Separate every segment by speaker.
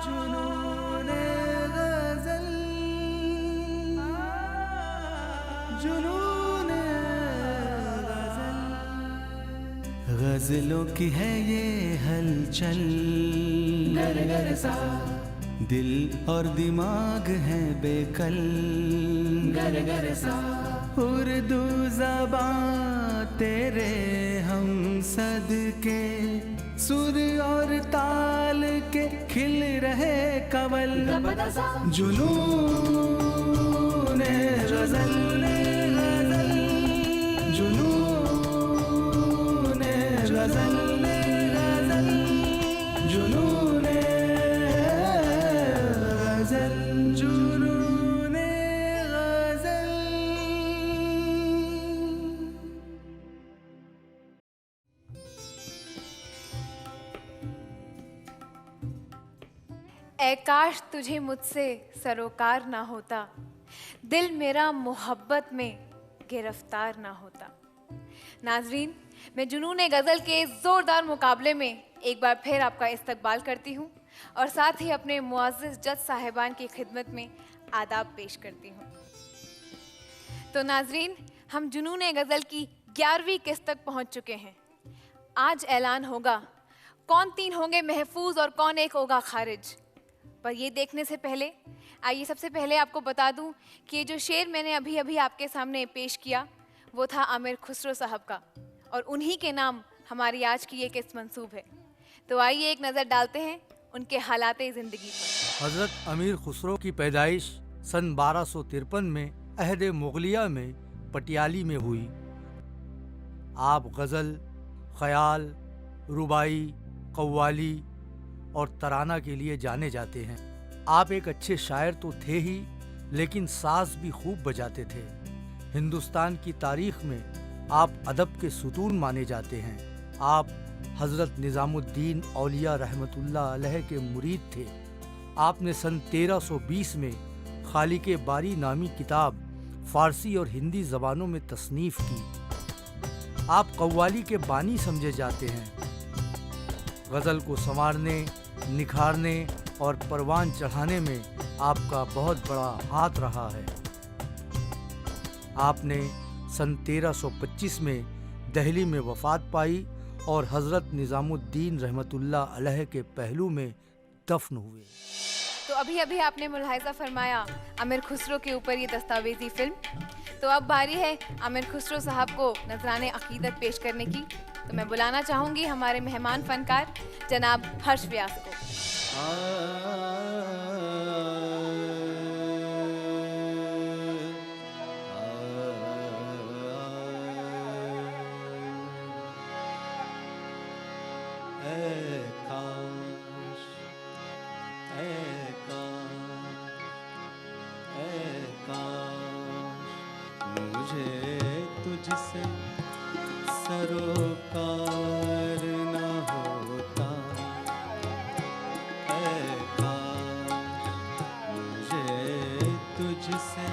Speaker 1: जुनूने गजल, जुनूने गजल, गजलों की है ये हलचल, गर गर सा दिल और दिमाग है बेकल, गर गर सा उर्दू ज़बान तेरे हम सदके, सुर और ताल के खिल रहे कवल, जुनूने गजल, जुनूने गजल, जुनूने गजल, जुनूने गजल।
Speaker 2: ऐ काश तुझे मुझसे सरोकार ना होता, दिल मेरा मोहब्बत में गिरफ्तार ना होता। नाजरीन, मैं जुनून गज़ल के ज़ोरदार मुकाबले में एक बार फिर आपका इस्तकबाल करती हूँ और साथ ही अपने मुअज़्ज़ज़ जज साहिबान की खिदमत में आदाब पेश करती हूँ। तो नाजरीन, हम जुनून गज़ल की 11वीं किस्त तक पहुँच चुके हैं। आज ऐलान होगा कौन 3 होंगे महफूज और कौन 1 होगा खारिज। पर ये देखने से पहले आइए सबसे पहले आपको बता दूं कि ये जो शेर मैंने अभी अभी आपके सामने पेश किया वो था आमिर खुसरो साहब का, और उन्हीं के नाम हमारी आज की ये किस्त मंसूब है। तो आइए एक नज़र डालते हैं उनके हालाते ज़िंदगी पर।
Speaker 3: हज़रत अमीर खुसरो की पैदाइश सन 1253 में अहद मुगलिया में पटियाली में हुई। आप गज़ल, ख़याल, रुबाई, कव्वाली और तराना के लिए जाने जाते हैं। आप एक अच्छे शायर तो थे ही, लेकिन साज़ भी खूब बजाते थे। हिंदुस्तान की तारीख़ में आप अदब के सुतून माने जाते हैं। आप हज़रत निज़ामुद्दीन औलिया रहमतुल्लाह अलैह के मुरीद थे। आपने सन 1320 में खालिके बारी नामी किताब फ़ारसी और हिंदी ज़बानों में तसनीफ़ की। आप कव्वाली के बानी समझे जाते हैं। गज़ल को संवारने, निखारने और परवान चढ़ाने में आपका बहुत बड़ा हाथ रहा है। आपने सन 1325 में दिल्ली में वफ़ात पाई और हज़रत निज़ामुद्दीन रहमतुल्लाह अलैह के पहलू में दफन हुए।
Speaker 2: तो अभी अभी आपने मुलाहिज़ा फरमाया आमिर खुसरो के ऊपर ये दस्तावेजी फिल्म। तो अब बारी है आमिर खुसरो साहब को नजराने अकीदत पेश करने की। तो मैं बुलाना चाहूँगी हमारे मेहमान फ़नकार जनाब हर्ष व्यास को।
Speaker 1: मुझे तुझसे सरोकार न होता, ऐ काश मुझे तुझसे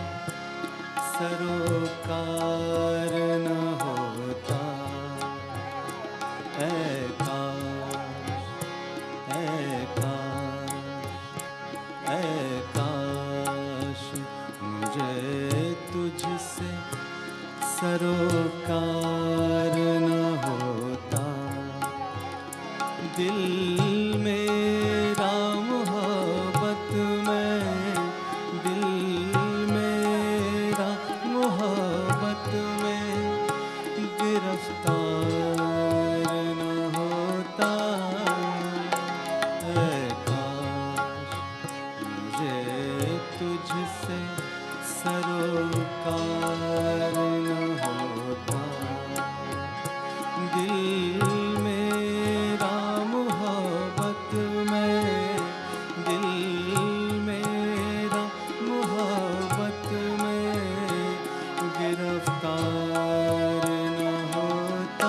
Speaker 1: सरोकार न होता, ऐ काश, ऐ काश, ऐ काश मुझे तुझसे सरोकार न होता। दिल मेरा मोहब्बत में, दिल मेरा मोहब्बत में गिरफ्तार न होता, ऐ काश मुझे तुझसे सरोकार न होता। दिल मेरा मोहब्बत में, दिल मेरा मोहब्बत में गिरफ्तार न होता,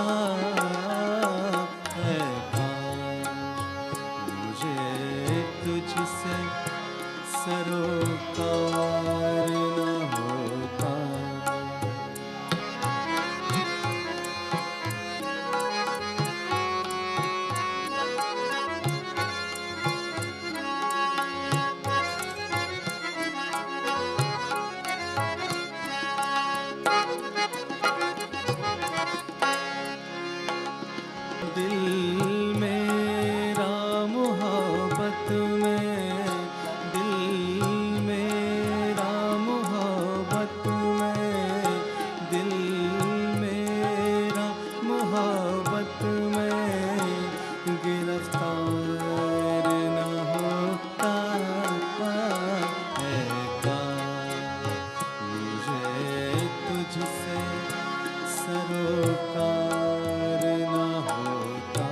Speaker 1: सरोकार न होता,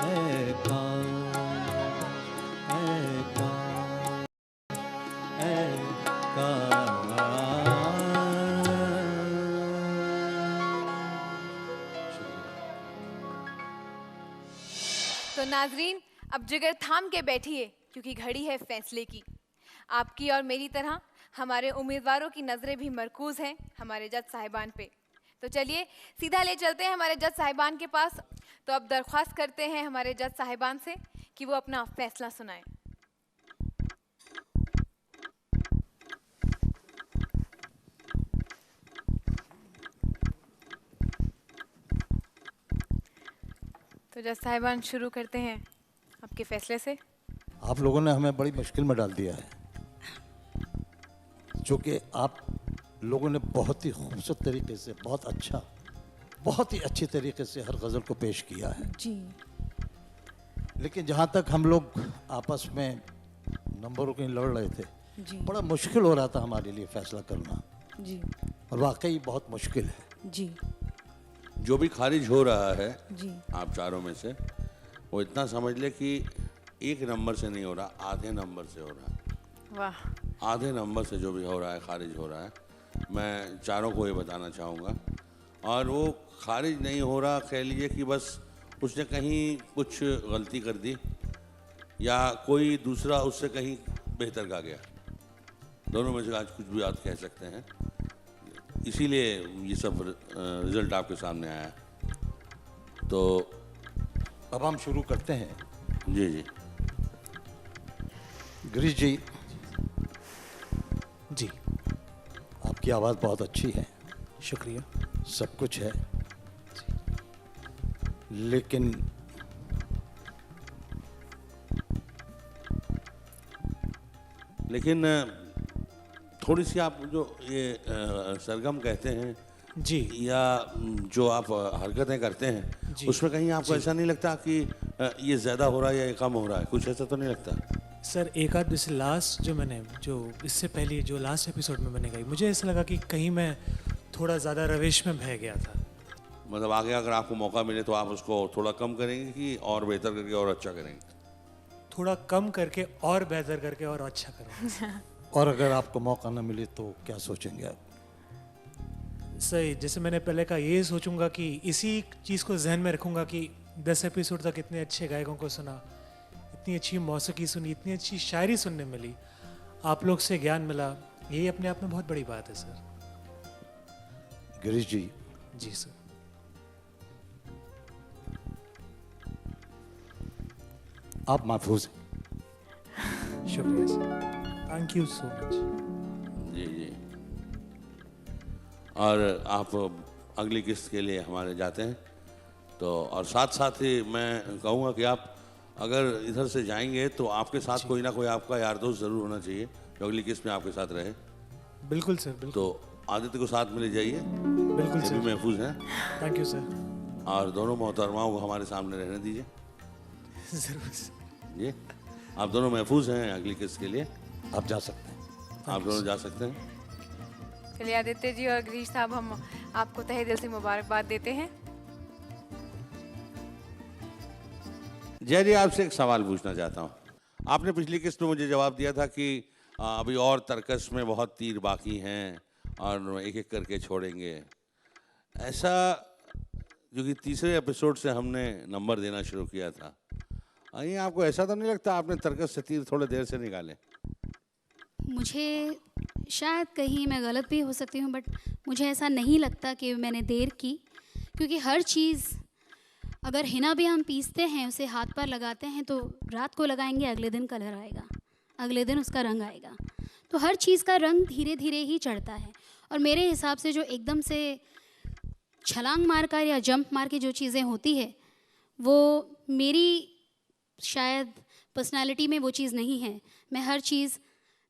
Speaker 1: ऐ काश, ऐ काश, ऐ काश।
Speaker 2: तो नाजरीन, अब जिगर थाम के बैठिए क्योंकि घड़ी है फैसले की। आपकी और मेरी तरह हमारे उम्मीदवारों की नज़रें भी मरकूज हैं हमारे जज साहिबान पे। तो चलिए सीधा ले चलते हैं हमारे जज साहिबान के पास। तो अब दरख्वास्त करते हैं हमारे जज साहिबान से कि वो अपना फैसला सुनाएं। तो जज साहिबान शुरू करते हैं आपके फैसले से।
Speaker 4: आप लोगों ने हमें बड़ी मुश्किल में डाल दिया है, जो कि आप लोगों ने बहुत ही खूबसूरत तरीके से, बहुत ही अच्छी तरीके से हर गज़ल को पेश किया है
Speaker 5: जी।
Speaker 4: लेकिन जहाँ तक हम लोग आपस में नंबरों के लड़ रहे थे,
Speaker 5: जी
Speaker 4: बड़ा मुश्किल हो रहा था हमारे लिए फैसला करना,
Speaker 5: जी
Speaker 4: और वाकई बहुत मुश्किल है।
Speaker 5: जी
Speaker 6: जो भी खारिज हो रहा है
Speaker 5: जी
Speaker 6: आप चारों में से, वो इतना समझ ले कि एक नंबर से नहीं हो रहा, आधे नंबर से हो रहा है।
Speaker 2: वाह।
Speaker 6: आधे नंबर से जो भी हो रहा है, खारिज हो रहा है। मैं चारों को ये बताना चाहूँगा। और वो खारिज नहीं हो रहा, कह लीजिए कि बस उसने कहीं कुछ गलती कर दी या कोई दूसरा उससे कहीं बेहतर गा गया। दोनों में से आज कुछ भी आप कह सकते हैं, इसीलिए ये सब रिज़ल्ट आपके सामने आया। तो
Speaker 4: अब हम शुरू करते हैं।
Speaker 6: जी जी
Speaker 4: गिरीश जी,
Speaker 7: जी
Speaker 4: आपकी आवाज़ बहुत अच्छी है,
Speaker 7: शुक्रिया।
Speaker 4: सब कुछ है, लेकिन
Speaker 6: लेकिन थोड़ी सी आप जो ये सरगम कहते हैं
Speaker 7: जी
Speaker 6: या जो आप हरकतें करते हैं,
Speaker 7: जी।
Speaker 6: उसमें कहीं आपको ऐसा नहीं लगता कि ये ज़्यादा हो रहा है या ये कम हो रहा है? कुछ ऐसा तो नहीं लगता?
Speaker 7: सर, एक आध जैसे लास्ट जो इससे पहले जो लास्ट एपिसोड में मैंने गाई, मुझे ऐसा लगा कि कहीं मैं थोड़ा ज़्यादा रवेश में बह गया था।
Speaker 6: मतलब आगे अगर आपको मौका मिले तो आप उसको थोड़ा कम करेंगे कि और बेहतर करके और अच्छा करेंगे?
Speaker 7: थोड़ा कम करके और बेहतर करके और अच्छा करूँगा।
Speaker 4: और अगर आपको मौका न मिले तो क्या सोचेंगे आप?
Speaker 7: सही, जैसे मैंने पहले कहा, ये सोचूंगा कि इसी चीज़ को जहन में रखूंगा कि 10 एपिसोड तक इतने अच्छे गायकों को सुना, इतनी अच्छी मौसीकी सुनी, इतनी अच्छी शायरी सुनने मिली, आप लोग से ज्ञान मिला, यही अपने आप में बहुत बड़ी बात है सर।
Speaker 4: गिरीश जी,
Speaker 7: जी सर।
Speaker 4: आप महफूज हैं।
Speaker 7: शुक्रिया sir, thank you so much.
Speaker 6: जी जी। और आप अगली किस्त के लिए हमारे जाते हैं तो, और साथ साथ ही मैं कहूँगा कि आप अगर इधर से जाएंगे तो आपके साथ कोई ना कोई आपका यार दोस्त ज़रूर होना चाहिए जो अगली किस्त में आपके साथ रहे।
Speaker 7: बिल्कुल सर, बिल्कुल।
Speaker 6: तो आदित्य को साथ में ले जाइए,
Speaker 7: बिल्कुल
Speaker 6: ये भी
Speaker 7: सर,
Speaker 6: महफूज हैं।
Speaker 7: Thank you sir.
Speaker 6: और दोनों मोहतरमाओं को हमारे सामने रहने दीजिए।
Speaker 7: ज़रूर सर।
Speaker 6: जी, आप दोनों महफूज हैं अगली किस्त के लिए,
Speaker 4: आप जा सकते हैं।
Speaker 6: आप दोनों जा सकते हैं।
Speaker 2: चलिए आदित्य जी और गिरीश साहब, हम आपको तहे दिल से मुबारकबाद देते हैं।
Speaker 6: जय जी, आपसे एक सवाल पूछना चाहता हूँ। आपने पिछली किस्त में मुझे जवाब दिया था कि अभी और तर्कस में बहुत तीर बाकी हैं और एक एक करके छोड़ेंगे। ऐसा जो कि तीसरे एपिसोड से हमने नंबर देना शुरू किया था, ये आपको ऐसा तो नहीं लगता आपने तर्कस से तीर थोड़े देर से निकाले?
Speaker 5: मुझे शायद कहीं मैं गलत भी हो सकती हूँ, बट मुझे ऐसा नहीं लगता कि मैंने देर की, क्योंकि हर चीज़ अगर हिना भी हम पीसते हैं, उसे हाथ पर लगाते हैं, तो रात को लगाएंगे, अगले दिन कलर आएगा, अगले दिन उसका रंग आएगा। तो हर चीज़ का रंग धीरे धीरे ही चढ़ता है। और मेरे हिसाब से जो एकदम से छलांग मार कर या जंप मार के जो चीज़ें होती है, वो मेरी शायद पर्सनालिटी में वो चीज़ नहीं है। मैं हर चीज़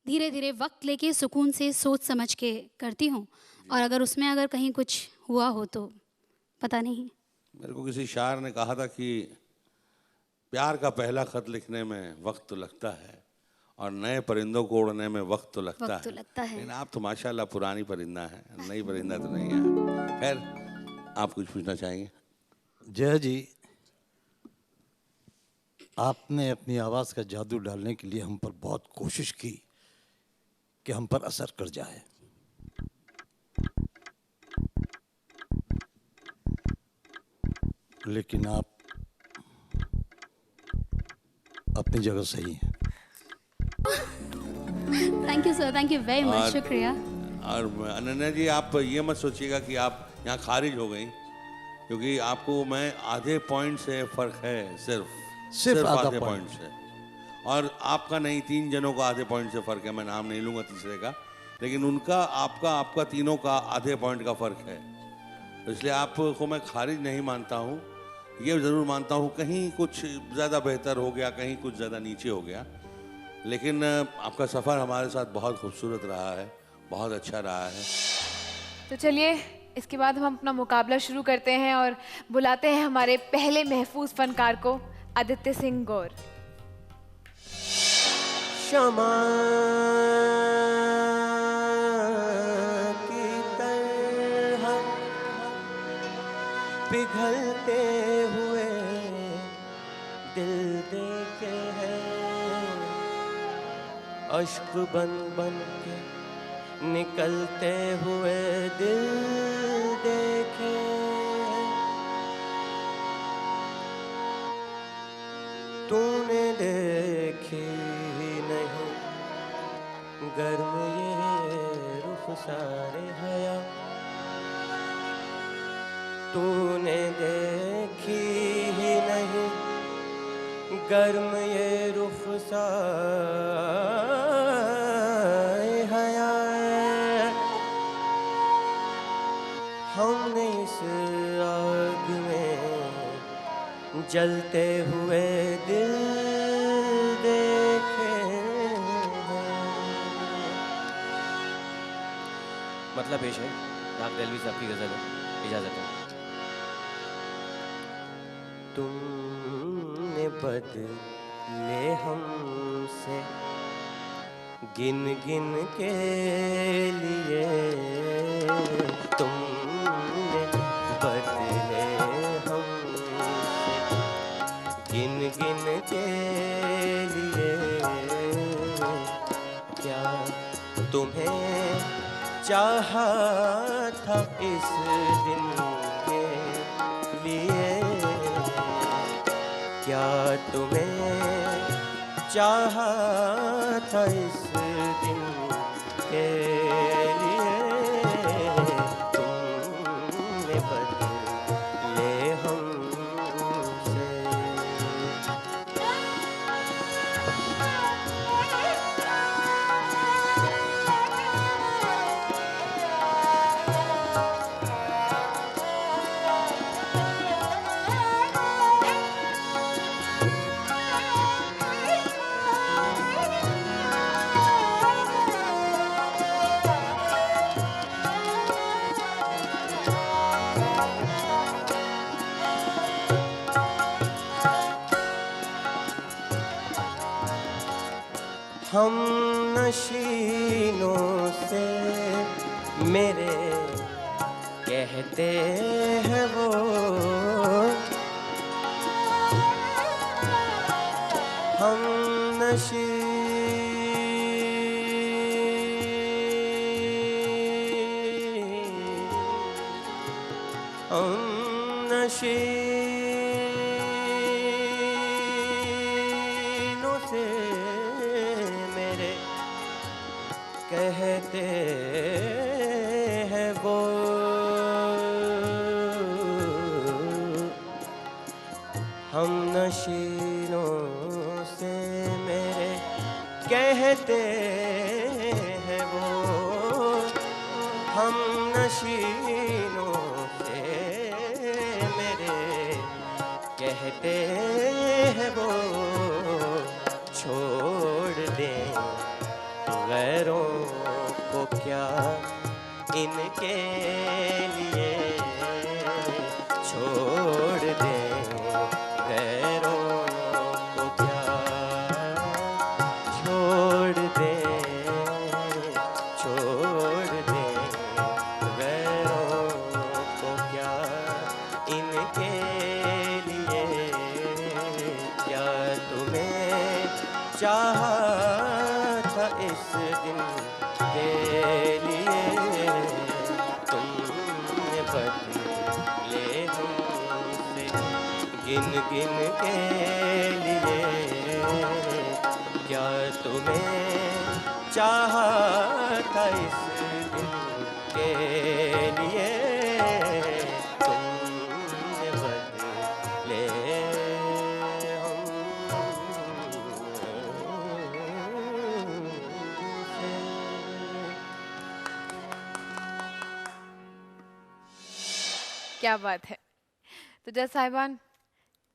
Speaker 5: धीरे धीरे वक्त लेके सुकून से सोच समझ के करती हूँ, और अगर उसमें अगर कहीं कुछ हुआ हो तो पता नहीं।
Speaker 6: मेरे को किसी शायर ने कहा था कि प्यार का पहला ख़त लिखने में वक्त तो लगता है और नए परिंदों को उड़ने में वक्त तो लगता
Speaker 5: वक्त तो लगता है।
Speaker 6: लेकिन आप तो माशाल्लाह पुरानी परिंदा है, नई परिंदा तो नहीं है। खैर, आप कुछ पूछना चाहेंगे?
Speaker 4: जय जी, आपने अपनी आवाज़ का जादू डालने के लिए हम पर बहुत कोशिश की कि हम पर असर कर जाए, लेकिन आप अपनी जगह सही हैं।
Speaker 5: Thank you sir, thank you very much,
Speaker 6: और-
Speaker 5: शुक्रिया।
Speaker 6: और अनन्या जी, आप ये मत सोचिएगा कि आप यहाँ खारिज हो गई, क्योंकि आपको मैं आधे पॉइंट से फ़र्क है, सिर्फ
Speaker 4: आधा
Speaker 6: आधे
Speaker 4: point।
Speaker 6: पॉइंट से। और आपका नहीं, 3 जनों का आधे पॉइंट से फ़र्क है। मैं नाम नहीं लूँगा तीसरे का, लेकिन उनका, आपका तीनों का आधे पॉइंट का फ़र्क है। तो इसलिए आपको मैं खारिज नहीं मानता हूँ, ये ज़रूर मानता हूँ कहीं कुछ ज़्यादा बेहतर हो गया, कहीं कुछ ज़्यादा नीचे हो गया। लेकिन आपका सफ़र हमारे साथ बहुत खूबसूरत रहा है, बहुत अच्छा रहा है।
Speaker 2: तो चलिए इसके बाद हम अपना मुकाबला शुरू करते हैं और बुलाते हैं हमारे पहले महफूज फनकार को, आदित्य सिंह गौर।
Speaker 1: क्षमा की तरह पिघलते हुए दिल देखे हैं, अश्क बन बन के निकलते हुए दिल देखे हैं। तूने देखी नहीं गर्म ये रुख सारे हया, तूने देखी ही नहीं गर्म ये रुख सारे हया। हमने इस आग में जलते हुए दिल देखे हैं।
Speaker 8: मतलब पेश है राग दहलवी साहब की गजल है, इजाजत है।
Speaker 1: तुमने बदले हमसे गिन गिन के लिए, तुमने बदले हमसे गिन गिन के लिए। क्या तुम्हें चाहा था इस दिन के लिए, क्या तुम्हें चाहा था इस दिन के लिए। तुमने बदले हमसे। हम नशीनों से मेरे कहते हैं वो, हम नशीनों से मेरे कहते हैं वो, हम नशीनों से मेरे कहते हैं वो, हम नशीनों से मेरे कहते हैं वो। छोड़ दें गैरों को क्या इनके लिए, छोड़ दें गैरों को क्या, छोड़ इस दिन के लिए तुमने बदले हमसे गिन गिन के लिए क्या तुम्हें चाहा था इस दिन के लिए तुमने बदले
Speaker 2: क्या बात है। तो जज साहिबान,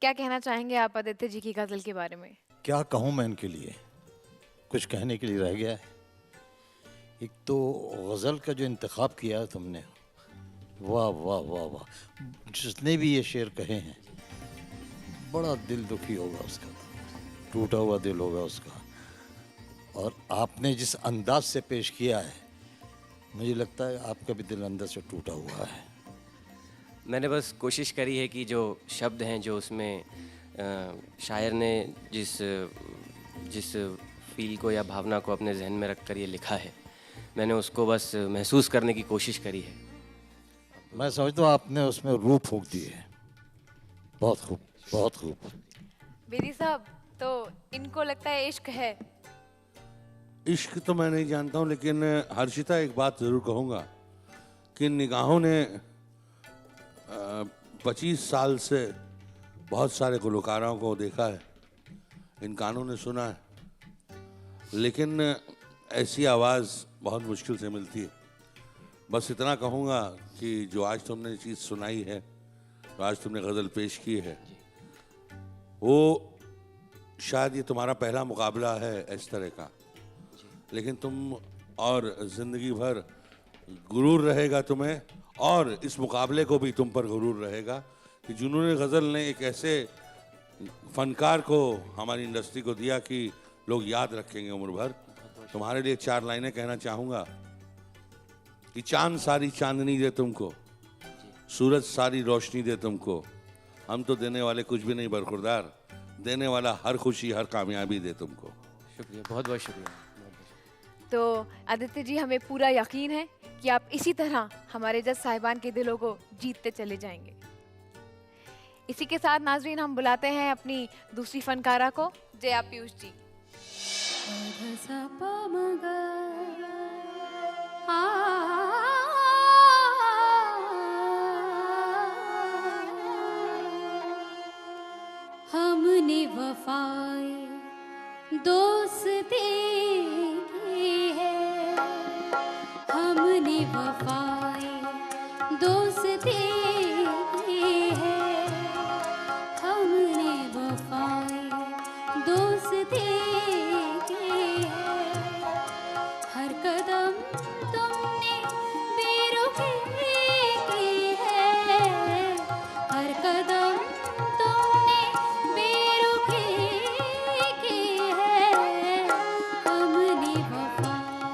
Speaker 2: क्या कहना चाहेंगे आप आदित्य जी की गजल के बारे में?
Speaker 4: क्या कहूँ मैं इनके लिए, कुछ कहने के लिए रह गया है। एक तो गज़ल का जो इंतखाब किया है तुमने, वाह वाह वाह वाह। जिसने भी ये शेर कहे हैं बड़ा दिल दुखी होगा उसका, टूटा हुआ दिल होगा उसका। और आपने जिस अंदाज से पेश किया है, मुझे लगता है आपका भी दिल अंदर से टूटा हुआ है।
Speaker 8: मैंने बस कोशिश करी है कि जो शब्द हैं जो उसमें शायर ने जिस फील को या भावना को अपने जहन में रख कर ये लिखा है, मैंने उसको बस महसूस करने की कोशिश करी है।
Speaker 4: मैं समझता हूँ आपने उसमें रूह फूंक दी है। बहुत खूब, बहुत खूब।
Speaker 2: बेदी साहब, तो इनको लगता है इश्क है?
Speaker 6: इश्क तो मैं नहीं जानता हूँ, लेकिन हर्षिता एक बात ज़रूर कहूँगा कि निगाहों ने 25 साल से बहुत सारे गुलकारों को देखा है, इन कानों ने सुना है, लेकिन ऐसी आवाज़ बहुत मुश्किल से मिलती है। बस इतना कहूँगा कि जो आज तुमने चीज़ सुनाई है, जो आज तुमने गज़ल पेश की है, वो शायद ये तुम्हारा पहला मुकाबला है इस तरह का, लेकिन तुम और ज़िंदगी भर गुरूर रहेगा तुम्हें, और इस मुकाबले को भी तुम पर गुरूर रहेगा कि जुनून गज़ल ने एक ऐसे फनकार को हमारी इंडस्ट्री को दिया कि लोग याद रखेंगे उम्र भर। तुम्हारे लिए 4 लाइनें कहना चाहूँगा कि चांद सारी चांदनी दे तुमको, सूरज सारी रोशनी दे तुमको, हम तो देने वाले कुछ भी नहीं बरखुरदार, देने वाला हर खुशी हर कामयाबी दे तुमको।
Speaker 8: शुक्रिया, बहुत बहुत शुक्रिया।
Speaker 2: तो आदित्य जी, हमें पूरा यकीन है कि आप इसी तरह हमारे जज साहिबान के दिलों को जीतते चले जाएंगे। इसी के साथ नाजरीन, हम बुलाते हैं अपनी दूसरी फनकारा को, जया पीयूष जी।
Speaker 5: हमने वफाए दोस्ती की है, हमने वफाए दोस्ती की है, हमने वफाए दोस्ती की है। हर कदम तुमने बेरुखी की है, हर कदम तुमने बेरुखी की है, हमने वफाए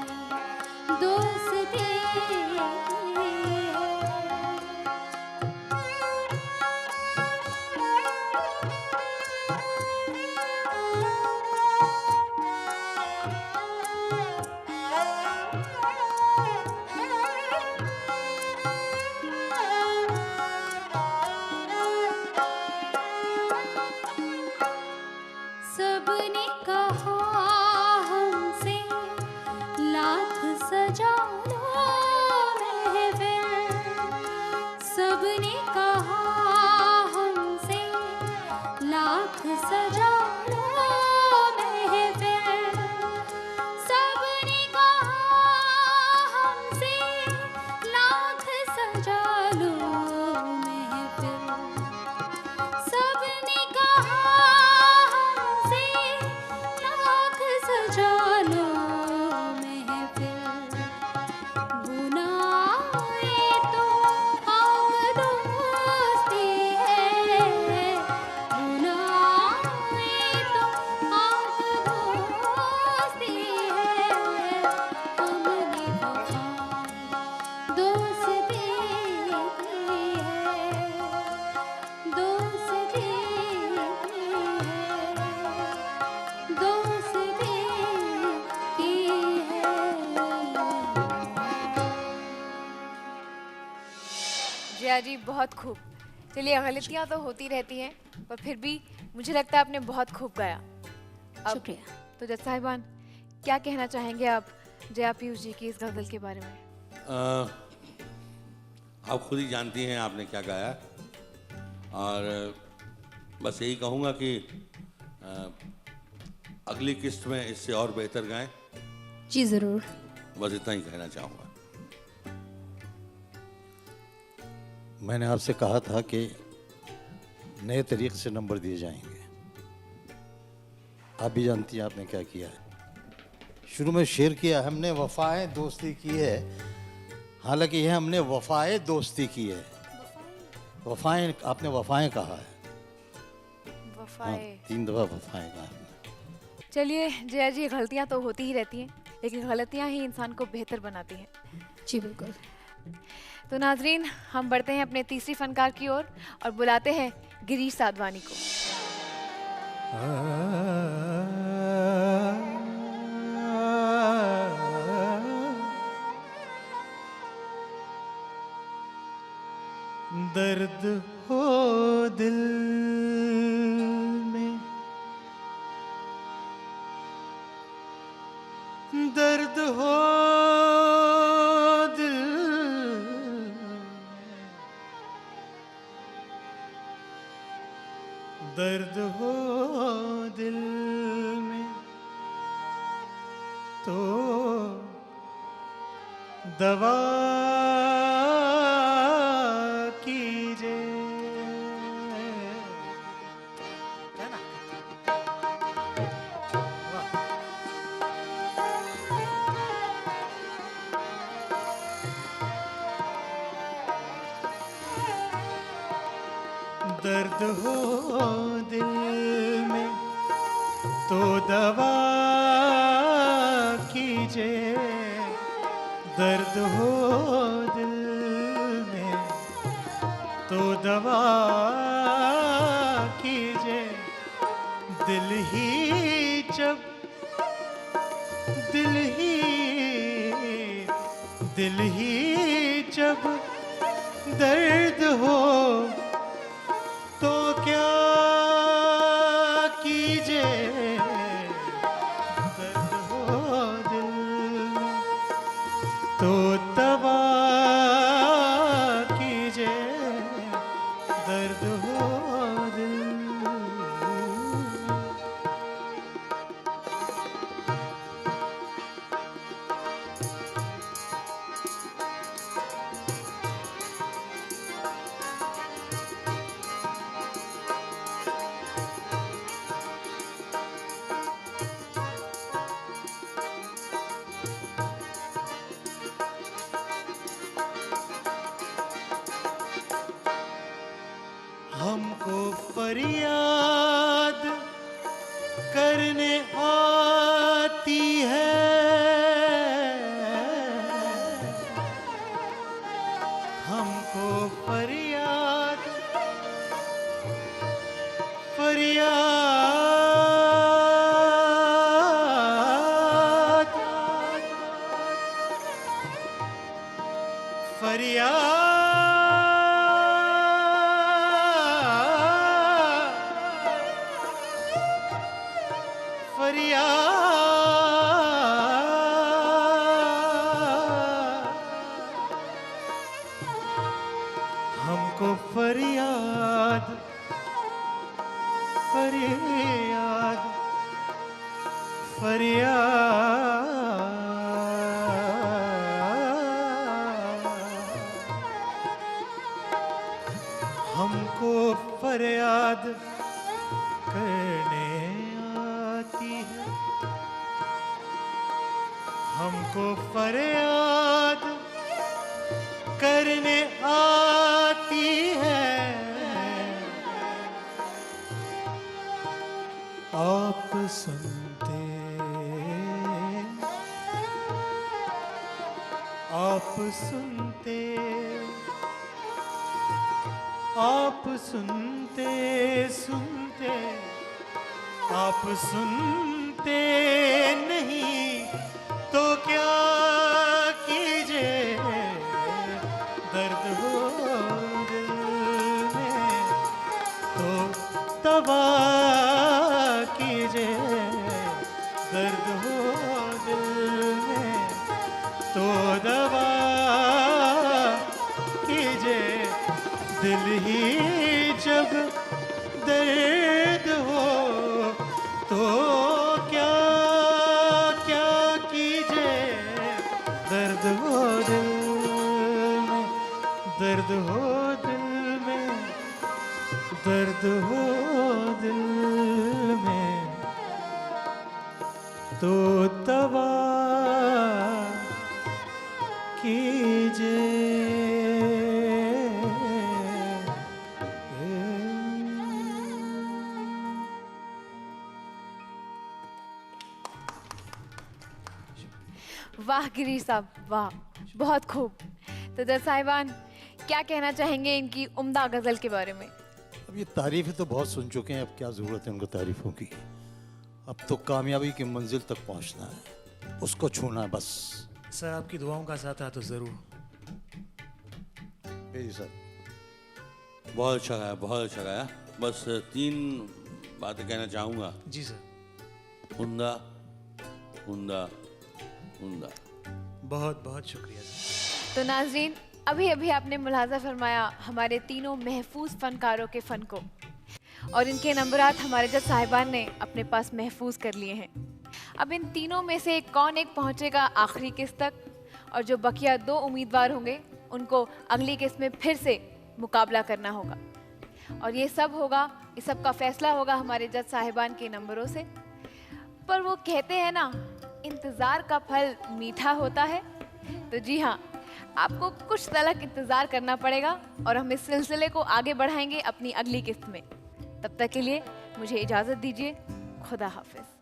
Speaker 5: दोस्ती की है।
Speaker 2: जया जी बहुत खूब। चलिए गलतियाँ तो होती रहती हैं पर फिर भी मुझे लगता है आपने बहुत खूब गाया। अब
Speaker 5: शुक्रिया।
Speaker 2: तो जज साहिबान क्या कहना चाहेंगे आप जया पीयूष जी की इस गजल के बारे में?
Speaker 6: आप खुद ही जानती हैं आपने क्या गाया, और बस यही कहूँगा कि अगली किस्त में इससे और बेहतर गाएं।
Speaker 5: जी ज़रूर।
Speaker 6: बस इतना ही कहना चाहूँगा।
Speaker 4: मैंने आपसे कहा था कि नए तरीके से नंबर दिए जाएंगे। आप भी जानती हैं आपने क्या किया है। शुरू में शेर किया हमने वफाएं दोस्ती की है, हालांकि यह हमने वफाएं दोस्ती की है। वफाएं आपने वफाएं कहा है। हाँ,
Speaker 2: वफाए।
Speaker 4: 3 दफा वफाएं कहा है।
Speaker 2: चलिए जया जी गलतियाँ तो होती ही रहती हैं लेकिन गलतियाँ ही इंसान को बेहतर बनाती हैं।
Speaker 5: जी बिल्कुल।
Speaker 2: तो नाजरीन हम बढ़ते हैं अपने तीसरी फनकार की ओर और बुलाते हैं गिरीश साधवानी को।
Speaker 7: दर्द हो दिल में, दर्द हो दिल, दर्द हो दिल में तो दवा कीजिए। है ना? वाह। दर्द हो दिल में तो दवा कीजिए, दर्द हो दिल में तो दवा कीजिए। दिल ही जब दिल ही दिल ही जब दर्द हो तो क्या कीजिए। दर्द हो दिल में तो दवा कीजिए, दर्द हो दिल में। हमको फरियाद करने आती है, हमको फरियाद फरियाद हमको फरियाद फरियाद फरियाद हमको फरियाद करने आती है, हमको फरियाद करने आती है। आप सुनते, आप सुनते, आप सुनते सुनते, आप सुनते नहीं तो क्या कीजिए। दर्द हो दिल में तो दवा कीजिए, दर्द हो दिल में तो दवा कीजिए, दिल ही जब दर्द हो तो क्या क्या कीजिए, दर्द हो दिल में, दर्द हो दिल में, दर्द हो दिल में तो दवा
Speaker 2: वाह गिरीश साहब, वाह, बहुत खूब। तो जज साहिबान, क्या कहना चाहेंगे इनकी उम्दा गजल के बारे में?
Speaker 4: अब ये तारीफ़ें तो बहुत सुन चुके हैं, अब क्या ज़रूरत है उनको तारीफ़ों की। अब तो कामयाबी की मंजिल तक पहुंचना है, उसको छूना है बस।
Speaker 7: सर आपकी दुआओं का साथ है तो ज़रूर।
Speaker 4: जी सर।
Speaker 6: बहुत अच्छा गाया, बहुत अच्छा गाया। बस 3 बातें कहना चाहूँगा।
Speaker 7: जी सर।
Speaker 6: उम्दा, उम्दा, उम्दा।
Speaker 7: बहुत बहुत शुक्रिया सर।
Speaker 2: तो नाजरीन, अभी अभी आपने मुलाजा फरमाया हमारे तीनों महफूज फनकारों के फ़न को, और इनके नंबरात हमारे जज साहिबान ने अपने पास महफूज कर लिए हैं। अब इन तीनों में से कौन एक पहुंचेगा आखिरी किस्त तक, और जो बकिया 2 उम्मीदवार होंगे उनको अगली किस्त में फिर से मुकाबला करना होगा, और ये सब होगा, इस सब का फैसला होगा हमारे जज साहिबान के नंबरों से। पर वो कहते हैं ना, इंतज़ार का फल मीठा होता है। तो जी हाँ, आपको कुछ तलक इंतज़ार करना पड़ेगा, और हम इस सिलसिले को आगे बढ़ाएंगे अपनी अगली किस्त में। तब तक के लिए मुझे इजाज़त दीजिए। खुदा हाफिज़।